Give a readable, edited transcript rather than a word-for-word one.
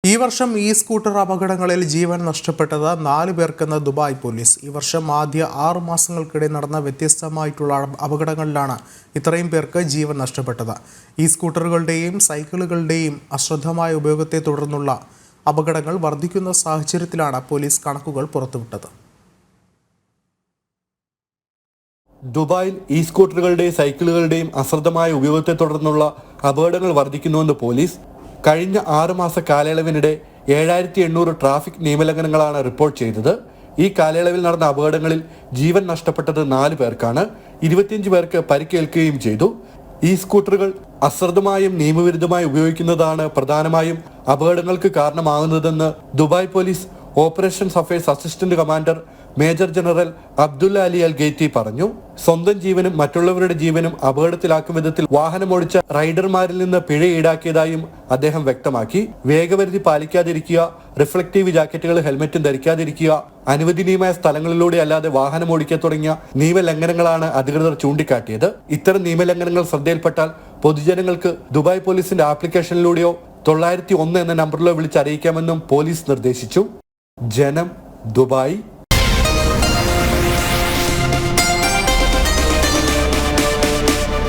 ഈ വർഷം സ്കൂട്ടർ അപകടങ്ങളിൽ ജീവൻ നഷ്ടപ്പെട്ടത് 4 പേർക്കെന്ന് ദുബായ് പോലീസ്. ഈ വർഷം ആദ്യ 6 മാസങ്ങൾക്കിടെ നടന്ന വ്യത്യസ്തമായിട്ടുള്ള അപകടങ്ങളിലാണ് ഇത്രയും പേർക്ക് ജീവൻ നഷ്ടപ്പെട്ടത്. സ്കൂട്ടറുകളുടെയും സൈക്കിളുകളുടെയും അശ്രദ്ധമായ ഉപയോഗത്തെ തുടർന്നുള്ള അപകടങ്ങൾ വർദ്ധിക്കുന്ന സാഹചര്യത്തിലാണ് പോലീസ് കണക്കുകൾ പുറത്തുവിട്ടത്. ദുബായിൽ സ്കൂട്ടറുകളുടെയും സൈക്കിളുകളുടെയും അശ്രദ്ധമായ ഉപയോഗത്തെ തുടർന്നുള്ള അപകടങ്ങൾ വർദ്ധിക്കുന്നുവെന്ന് പോലീസ് കഴിഞ്ഞ 6 മാസ കാലയളവിനിടെ 7800 ട്രാഫിക് നിയമലംഘനങ്ങളാണ് റിപ്പോർട്ട് ചെയ്തത്. ഈ കാലയളവിൽ നടന്ന അപകടങ്ങളിൽ ജീവൻ നഷ്ടപ്പെട്ടത് 4 പേർക്കാണ്. 25 പേർക്ക് പരിക്കേൽക്കുകയും ചെയ്തു. സ്കൂട്ടറുകൾ അശ്രദ്ധമായും നിയമവിരുദ്ധമായി ഉപയോഗിക്കുന്നതാണ് പ്രധാനമായും അപകടങ്ങൾക്ക് കാരണമാകുന്നതെന്ന് Dubai police operations affairs assistant commander major general Abdullah Ali Al Ghaithi പറഞ്ഞു. സ്വന്തം ജീവനും മറ്റുള്ളവരുടെ ജീവനും അപകടത്തിലാക്കും വിധത്തിൽ വാഹനമോടിച്ച റൈഡർമാരിൽ നിന്ന് പിഴ ഈടാക്കിയതായും അദ്ദേഹം വ്യക്തമാക്കി. വേഗപരിധി പാലിക്കാതിരിക്കുക, റിഫ്ലക്റ്റീവ് ജാക്കറ്റുകൾ ഹെൽമറ്റും ധരിക്കാതിരിക്കുക, അനുവദനീയമായ സ്ഥലങ്ങളിലൂടെ അല്ലാതെ വാഹനം ഓടിക്കാൻ തുടങ്ങിയ നിയമലംഘനങ്ങളാണ് അധികൃതർ ചൂണ്ടിക്കാട്ടിയത്. ഇത്തരം നിയമലംഘനങ്ങൾ ശ്രദ്ധയിൽപ്പെട്ടാൽ പൊതുജനങ്ങൾക്ക് ദുബായ് പോലീസിന്റെ ആപ്ലിക്കേഷനിലൂടെയോ 901 എന്ന നമ്പറിലോ വിളിച്ചറിയിക്കാമെന്നും പോലീസ് നിർദ്ദേശിച്ചു. ജനം, ദുബായ്.